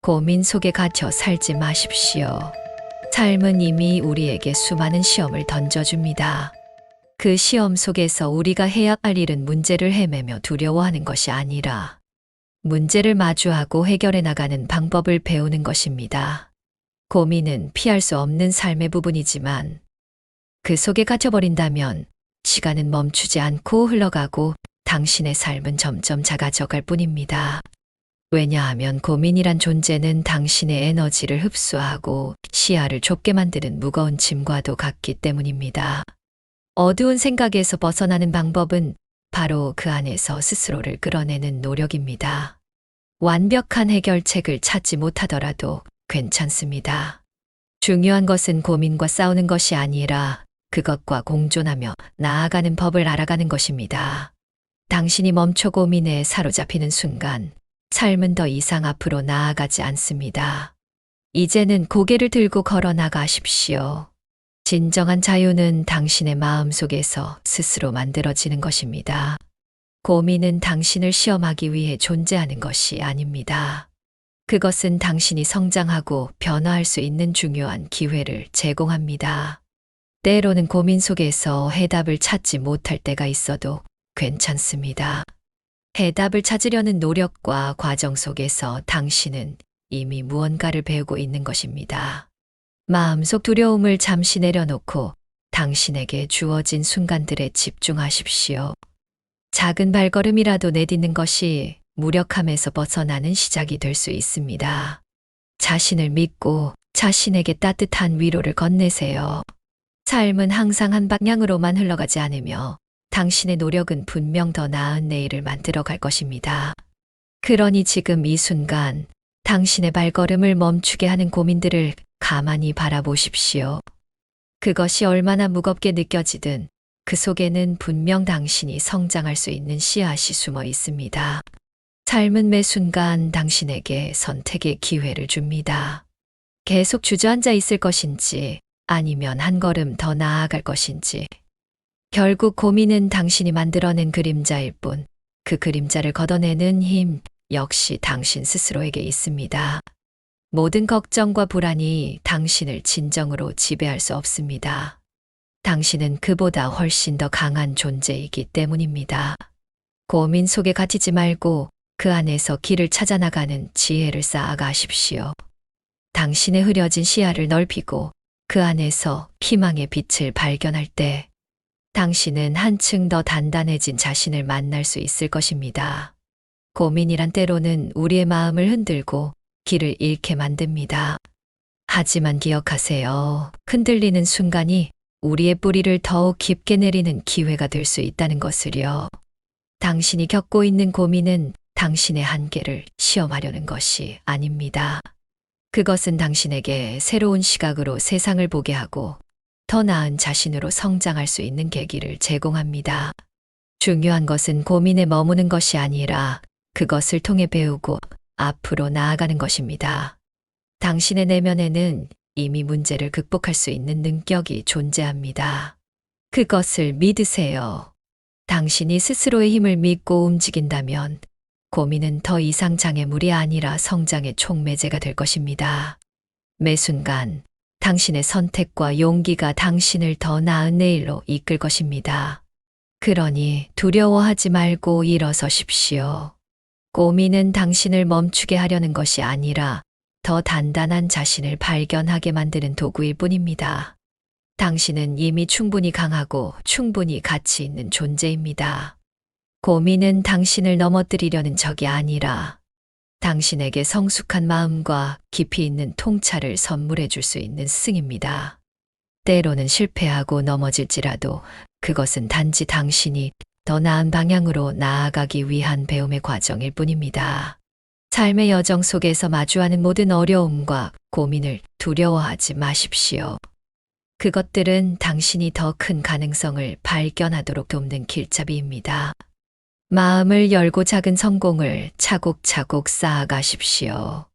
고민 속에 갇혀 살지 마십시오. 삶은 이미 우리에게 수많은 시험을 던져줍니다. 그 시험 속에서 우리가 해야 할 일은 문제를 헤매며 두려워하는 것이 아니라 문제를 마주하고 해결해 나가는 방법을 배우는 것입니다. 고민은 피할 수 없는 삶의 부분이지만 그 속에 갇혀버린다면 시간은 멈추지 않고 흘러가고 당신의 삶은 점점 작아져갈 뿐입니다. 왜냐하면 고민이란 존재는 당신의 에너지를 흡수하고 시야를 좁게 만드는 무거운 짐과도 같기 때문입니다. 어두운 생각에서 벗어나는 방법은 바로 그 안에서 스스로를 끌어내는 노력입니다. 완벽한 해결책을 찾지 못하더라도 괜찮습니다. 중요한 것은 고민과 싸우는 것이 아니라 그것과 공존하며 나아가는 법을 알아가는 것입니다. 당신이 멈춰 고민에 사로잡히는 순간 삶은 더 이상 앞으로 나아가지 않습니다. 이제는 고개를 들고 걸어 나가십시오. 진정한 자유는 당신의 마음 속에서 스스로 만들어지는 것입니다. 고민은 당신을 시험하기 위해 존재하는 것이 아닙니다. 그것은 당신이 성장하고 변화할 수 있는 중요한 기회를 제공합니다. 때로는 고민 속에서 해답을 찾지 못할 때가 있어도 괜찮습니다. 해답을 찾으려는 노력과 과정 속에서 당신은 이미 무언가를 배우고 있는 것입니다. 마음속 두려움을 잠시 내려놓고 당신에게 주어진 순간들에 집중하십시오. 작은 발걸음이라도 내딛는 것이 무력함에서 벗어나는 시작이 될 수 있습니다. 자신을 믿고 자신에게 따뜻한 위로를 건네세요. 삶은 항상 한 방향으로만 흘러가지 않으며 당신의 노력은 분명 더 나은 내일을 만들어 갈 것입니다. 그러니 지금 이 순간 당신의 발걸음을 멈추게 하는 고민들을 가만히 바라보십시오. 그것이 얼마나 무겁게 느껴지든 그 속에는 분명 당신이 성장할 수 있는 씨앗이 숨어 있습니다. 삶은 매 순간 당신에게 선택의 기회를 줍니다. 계속 주저앉아 있을 것인지 아니면 한 걸음 더 나아갈 것인지. 결국 고민은 당신이 만들어낸 그림자일 뿐 그 그림자를 걷어내는 힘 역시 당신 스스로에게 있습니다. 모든 걱정과 불안이 당신을 진정으로 지배할 수 없습니다. 당신은 그보다 훨씬 더 강한 존재이기 때문입니다. 고민 속에 갇히지 말고 그 안에서 길을 찾아 나가는 지혜를 쌓아가십시오. 당신의 흐려진 시야를 넓히고 그 안에서 희망의 빛을 발견할 때 당신은 한층 더 단단해진 자신을 만날 수 있을 것입니다. 고민이란 때로는 우리의 마음을 흔들고 길을 잃게 만듭니다. 하지만 기억하세요. 흔들리는 순간이 우리의 뿌리를 더욱 깊게 내리는 기회가 될 수 있다는 것을요. 당신이 겪고 있는 고민은 당신의 한계를 시험하려는 것이 아닙니다. 그것은 당신에게 새로운 시각으로 세상을 보게 하고 더 나은 자신으로 성장할 수 있는 계기를 제공합니다. 중요한 것은 고민에 머무는 것이 아니라 그것을 통해 배우고 앞으로 나아가는 것입니다. 당신의 내면에는 이미 문제를 극복할 수 있는 능력이 존재합니다. 그것을 믿으세요. 당신이 스스로의 힘을 믿고 움직인다면 고민은 더 이상 장애물이 아니라 성장의 촉매제가 될 것입니다. 매 순간 당신의 선택과 용기가 당신을 더 나은 내일로 이끌 것입니다. 그러니 두려워하지 말고 일어서십시오. 고민은 당신을 멈추게 하려는 것이 아니라 더 단단한 자신을 발견하게 만드는 도구일 뿐입니다. 당신은 이미 충분히 강하고 충분히 가치 있는 존재입니다. 고민은 당신을 넘어뜨리려는 적이 아니라 당신에게 성숙한 마음과 깊이 있는 통찰을 선물해 줄 수 있는 스승입니다. 때로는 실패하고 넘어질지라도 그것은 단지 당신이 더 나은 방향으로 나아가기 위한 배움의 과정일 뿐입니다. 삶의 여정 속에서 마주하는 모든 어려움과 고민을 두려워하지 마십시오. 그것들은 당신이 더 큰 가능성을 발견하도록 돕는 길잡이입니다. 마음을 열고 작은 성공을 차곡차곡 쌓아가십시오.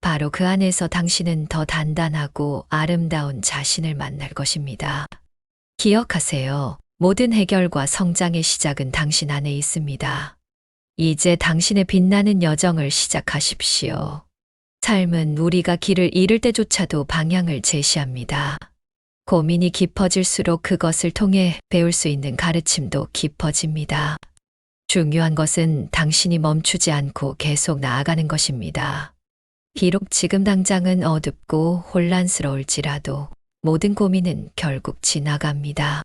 바로 그 안에서 당신은 더 단단하고 아름다운 자신을 만날 것입니다. 기억하세요. 모든 해결과 성장의 시작은 당신 안에 있습니다. 이제 당신의 빛나는 여정을 시작하십시오. 삶은 우리가 길을 잃을 때조차도 방향을 제시합니다. 고민이 깊어질수록 그것을 통해 배울 수 있는 가르침도 깊어집니다. 중요한 것은 당신이 멈추지 않고 계속 나아가는 것입니다. 비록 지금 당장은 어둡고 혼란스러울지라도 모든 고민은 결국 지나갑니다.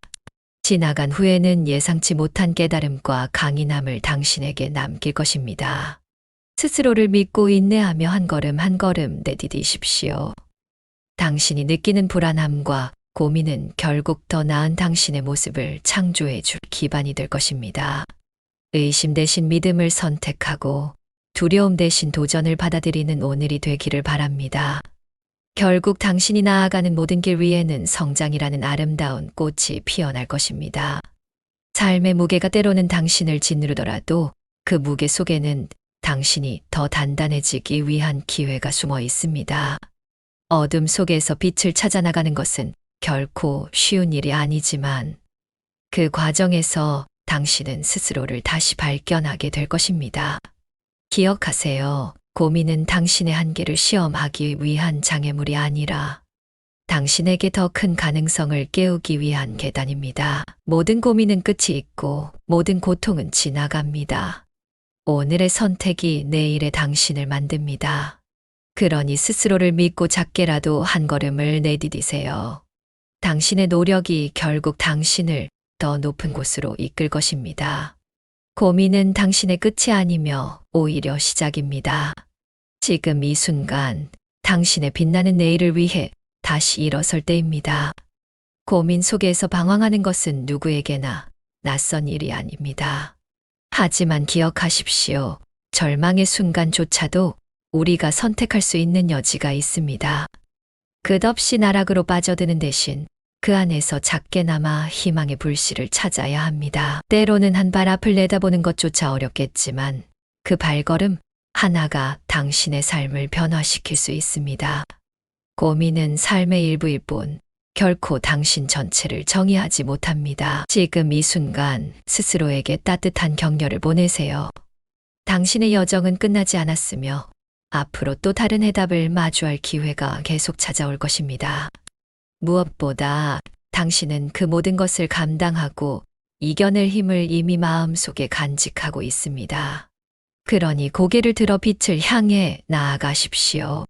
지나간 후에는 예상치 못한 깨달음과 강인함을 당신에게 남길 것입니다. 스스로를 믿고 인내하며 한 걸음 한 걸음 내디디십시오. 당신이 느끼는 불안함과 고민은 결국 더 나은 당신의 모습을 창조해 줄 기반이 될 것입니다. 의심 대신 믿음을 선택하고 두려움 대신 도전을 받아들이는 오늘이 되기를 바랍니다. 결국 당신이 나아가는 모든 길 위에는 성장이라는 아름다운 꽃이 피어날 것입니다. 삶의 무게가 때로는 당신을 짓누르더라도 그 무게 속에는 당신이 더 단단해지기 위한 기회가 숨어 있습니다. 어둠 속에서 빛을 찾아 나가는 것은 결코 쉬운 일이 아니지만 그 과정에서 당신은 스스로를 다시 발견하게 될 것입니다. 기억하세요. 고민은 당신의 한계를 시험하기 위한 장애물이 아니라 당신에게 더 큰 가능성을 깨우기 위한 계단입니다. 모든 고민은 끝이 있고 모든 고통은 지나갑니다. 오늘의 선택이 내일의 당신을 만듭니다. 그러니 스스로를 믿고 작게라도 한 걸음을 내디디세요. 당신의 노력이 결국 당신을 더 높은 곳으로 이끌 것입니다. 고민은 당신의 끝이 아니며 오히려 시작입니다. 지금 이 순간 당신의 빛나는 내일을 위해 다시 일어설 때입니다. 고민 속에서 방황하는 것은 누구에게나 낯선 일이 아닙니다. 하지만 기억하십시오. 절망의 순간조차도 우리가 선택할 수 있는 여지가 있습니다. 끝없이 나락으로 빠져드는 대신 그 안에서 작게나마 희망의 불씨를 찾아야 합니다. 때로는 한 발 앞을 내다보는 것조차 어렵겠지만 그 발걸음 하나가 당신의 삶을 변화시킬 수 있습니다. 고민은 삶의 일부일 뿐 결코 당신 전체를 정의하지 못합니다. 지금 이 순간 스스로에게 따뜻한 격려를 보내세요. 당신의 여정은 끝나지 않았으며 앞으로 또 다른 해답을 마주할 기회가 계속 찾아올 것입니다. 무엇보다 당신은 그 모든 것을 감당하고 이겨낼 힘을 이미 마음속에 간직하고 있습니다. 그러니 고개를 들어 빛을 향해 나아가십시오.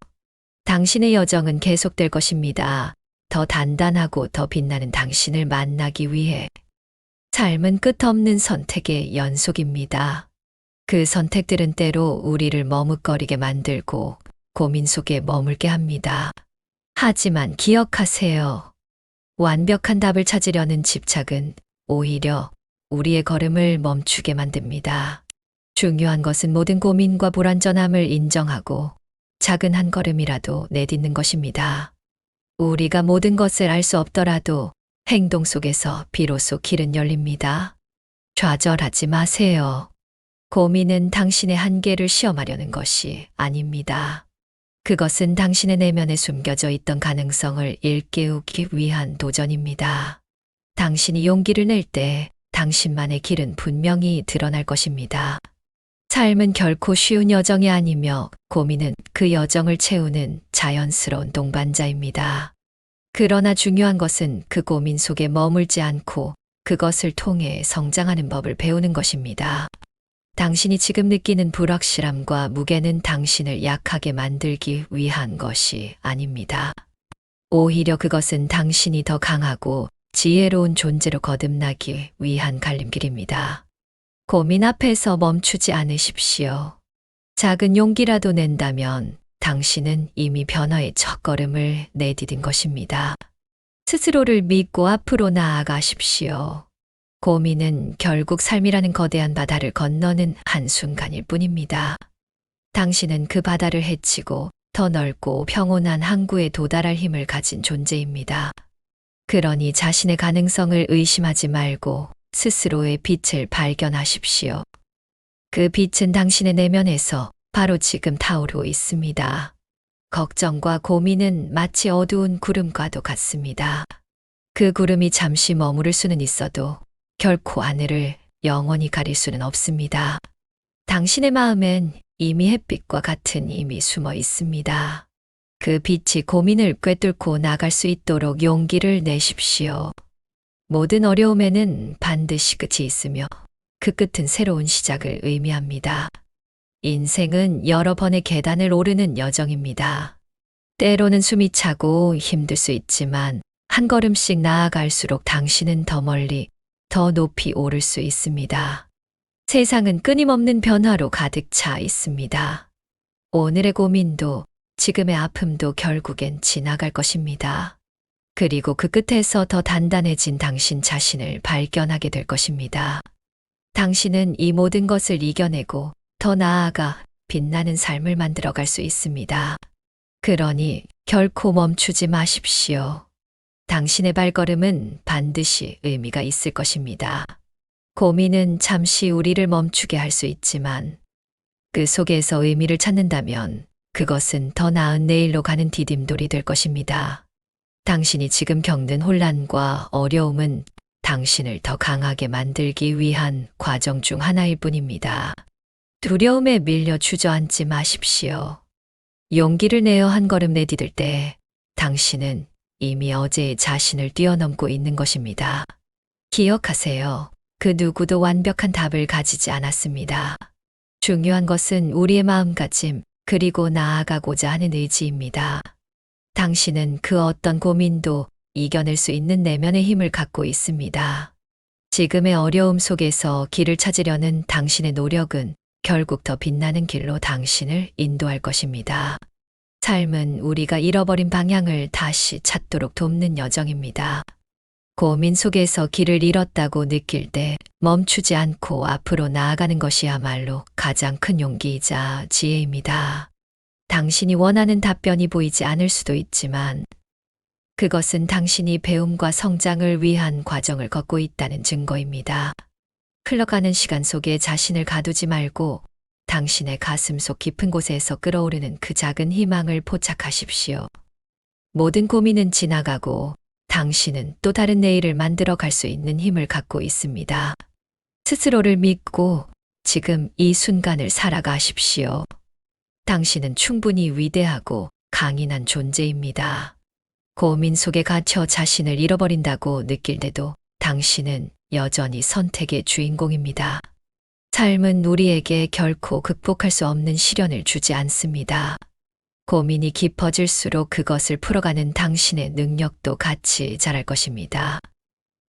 당신의 여정은 계속될 것입니다. 더 단단하고 더 빛나는 당신을 만나기 위해. 삶은 끝없는 선택의 연속입니다. 그 선택들은 때로 우리를 머뭇거리게 만들고 고민 속에 머물게 합니다. 하지만 기억하세요. 완벽한 답을 찾으려는 집착은 오히려 우리의 걸음을 멈추게 만듭니다. 중요한 것은 모든 고민과 불완전함을 인정하고 작은 한 걸음이라도 내딛는 것입니다. 우리가 모든 것을 알 수 없더라도 행동 속에서 비로소 길은 열립니다. 좌절하지 마세요. 고민은 당신의 한계를 시험하려는 것이 아닙니다. 그것은 당신의 내면에 숨겨져 있던 가능성을 일깨우기 위한 도전입니다. 당신이 용기를 낼 때 당신만의 길은 분명히 드러날 것입니다. 삶은 결코 쉬운 여정이 아니며 고민은 그 여정을 채우는 자연스러운 동반자입니다. 그러나 중요한 것은 그 고민 속에 머물지 않고 그것을 통해 성장하는 법을 배우는 것입니다. 당신이 지금 느끼는 불확실함과 무게는 당신을 약하게 만들기 위한 것이 아닙니다. 오히려 그것은 당신이 더 강하고 지혜로운 존재로 거듭나기 위한 갈림길입니다. 고민 앞에서 멈추지 않으십시오. 작은 용기라도 낸다면 당신은 이미 변화의 첫걸음을 내디딘 것입니다. 스스로를 믿고 앞으로 나아가십시오. 고민은 결국 삶이라는 거대한 바다를 건너는 한순간일 뿐입니다. 당신은 그 바다를 헤치고 더 넓고 평온한 항구에 도달할 힘을 가진 존재입니다. 그러니 자신의 가능성을 의심하지 말고 스스로의 빛을 발견하십시오. 그 빛은 당신의 내면에서 바로 지금 타오르고 있습니다. 걱정과 고민은 마치 어두운 구름과도 같습니다. 그 구름이 잠시 머무를 수는 있어도 결코 하늘을 영원히 가릴 수는 없습니다. 당신의 마음엔 이미 햇빛과 같은 힘이 숨어 있습니다. 그 빛이 고민을 꿰뚫고 나갈 수 있도록 용기를 내십시오. 모든 어려움에는 반드시 끝이 있으며 그 끝은 새로운 시작을 의미합니다. 인생은 여러 번의 계단을 오르는 여정입니다. 때로는 숨이 차고 힘들 수 있지만 한 걸음씩 나아갈수록 당신은 더 멀리, 더 높이 오를 수 있습니다. 세상은 끊임없는 변화로 가득 차 있습니다. 오늘의 고민도 지금의 아픔도 결국엔 지나갈 것입니다. 그리고 그 끝에서 더 단단해진 당신 자신을 발견하게 될 것입니다. 당신은 이 모든 것을 이겨내고 더 나아가 빛나는 삶을 만들어갈 수 있습니다. 그러니 결코 멈추지 마십시오. 당신의 발걸음은 반드시 의미가 있을 것입니다. 고민은 잠시 우리를 멈추게 할 수 있지만 그 속에서 의미를 찾는다면 그것은 더 나은 내일로 가는 디딤돌이 될 것입니다. 당신이 지금 겪는 혼란과 어려움은 당신을 더 강하게 만들기 위한 과정 중 하나일 뿐입니다. 두려움에 밀려 주저앉지 마십시오. 용기를 내어 한 걸음 내디딜 때 당신은 이미 어제의 자신을 뛰어넘고 있는 것입니다. 기억하세요. 그 누구도 완벽한 답을 가지지 않았습니다. 중요한 것은 우리의 마음가짐, 그리고 나아가고자 하는 의지입니다. 당신은 그 어떤 고민도 이겨낼 수 있는 내면의 힘을 갖고 있습니다. 지금의 어려움 속에서 길을 찾으려는 당신의 노력은 결국 더 빛나는 길로 당신을 인도할 것입니다. 삶은 우리가 잃어버린 방향을 다시 찾도록 돕는 여정입니다. 고민 속에서 길을 잃었다고 느낄 때 멈추지 않고 앞으로 나아가는 것이야말로 가장 큰 용기이자 지혜입니다. 당신이 원하는 답변이 보이지 않을 수도 있지만 그것은 당신이 배움과 성장을 위한 과정을 걷고 있다는 증거입니다. 흘러가는 시간 속에 자신을 가두지 말고 당신의 가슴 속 깊은 곳에서 끓어오르는 그 작은 희망을 포착하십시오. 모든 고민은 지나가고 당신은 또 다른 내일을 만들어 갈 수 있는 힘을 갖고 있습니다. 스스로를 믿고 지금 이 순간을 살아가십시오. 당신은 충분히 위대하고 강인한 존재입니다. 고민 속에 갇혀 자신을 잃어버린다고 느낄 때도 당신은 여전히 선택의 주인공입니다. 삶은 우리에게 결코 극복할 수 없는 시련을 주지 않습니다. 고민이 깊어질수록 그것을 풀어가는 당신의 능력도 같이 자랄 것입니다.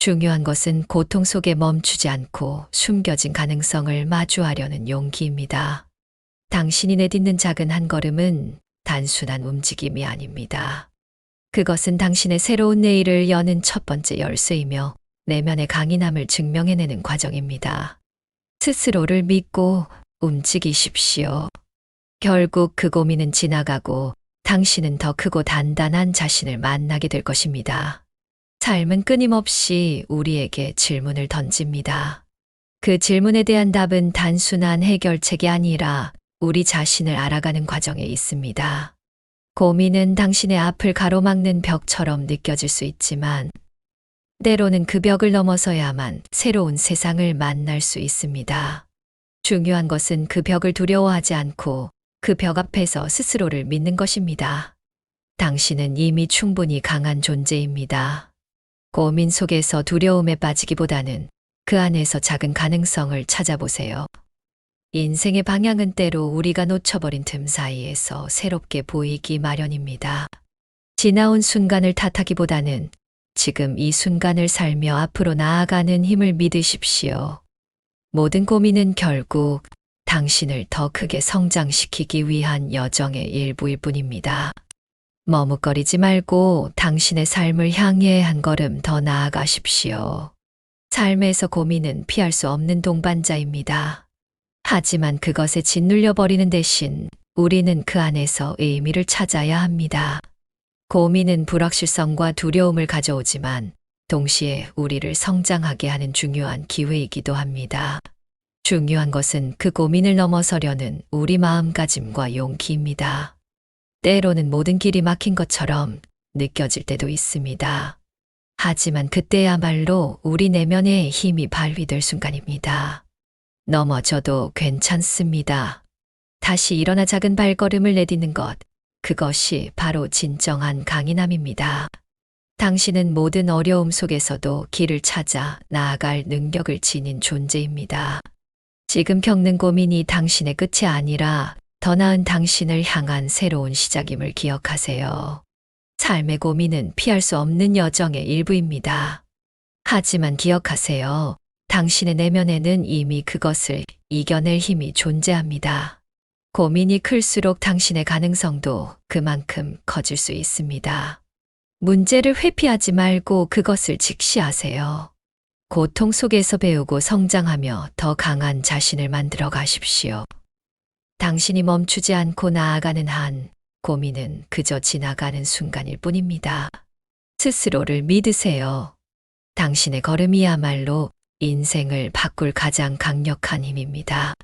중요한 것은 고통 속에 멈추지 않고 숨겨진 가능성을 마주하려는 용기입니다. 당신이 내딛는 작은 한 걸음은 단순한 움직임이 아닙니다. 그것은 당신의 새로운 내일을 여는 첫 번째 열쇠이며 내면의 강인함을 증명해내는 과정입니다. 스스로를 믿고 움직이십시오. 결국 그 고민은 지나가고 당신은 더 크고 단단한 자신을 만나게 될 것입니다. 삶은 끊임없이 우리에게 질문을 던집니다. 그 질문에 대한 답은 단순한 해결책이 아니라 우리 자신을 알아가는 과정에 있습니다. 고민은 당신의 앞을 가로막는 벽처럼 느껴질 수 있지만 때로는 그 벽을 넘어서야만 새로운 세상을 만날 수 있습니다. 중요한 것은 그 벽을 두려워하지 않고 그 벽 앞에서 스스로를 믿는 것입니다. 당신은 이미 충분히 강한 존재입니다. 고민 속에서 두려움에 빠지기보다는 그 안에서 작은 가능성을 찾아보세요. 인생의 방향은 때로 우리가 놓쳐버린 틈 사이에서 새롭게 보이기 마련입니다. 지나온 순간을 탓하기보다는 지금 이 순간을 살며 앞으로 나아가는 힘을 믿으십시오. 모든 고민은 결국 당신을 더 크게 성장시키기 위한 여정의 일부일 뿐입니다. 머뭇거리지 말고 당신의 삶을 향해 한 걸음 더 나아가십시오. 삶에서 고민은 피할 수 없는 동반자입니다. 하지만 그것에 짓눌려 버리는 대신 우리는 그 안에서 의미를 찾아야 합니다. 고민은 불확실성과 두려움을 가져오지만 동시에 우리를 성장하게 하는 중요한 기회이기도 합니다. 중요한 것은 그 고민을 넘어서려는 우리 마음가짐과 용기입니다. 때로는 모든 길이 막힌 것처럼 느껴질 때도 있습니다. 하지만 그때야말로 우리 내면의 힘이 발휘될 순간입니다. 넘어져도 괜찮습니다. 다시 일어나 작은 발걸음을 내딛는 것. 그것이 바로 진정한 강인함입니다. 당신은 모든 어려움 속에서도 길을 찾아 나아갈 능력을 지닌 존재입니다. 지금 겪는 고민이 당신의 끝이 아니라 더 나은 당신을 향한 새로운 시작임을 기억하세요. 삶의 고민은 피할 수 없는 여정의 일부입니다. 하지만 기억하세요. 당신의 내면에는 이미 그것을 이겨낼 힘이 존재합니다. 고민이 클수록 당신의 가능성도 그만큼 커질 수 있습니다. 문제를 회피하지 말고 그것을 직시하세요. 고통 속에서 배우고 성장하며 더 강한 자신을 만들어 가십시오. 당신이 멈추지 않고 나아가는 한 고민은 그저 지나가는 순간일 뿐입니다. 스스로를 믿으세요. 당신의 걸음이야말로 인생을 바꿀 가장 강력한 힘입니다.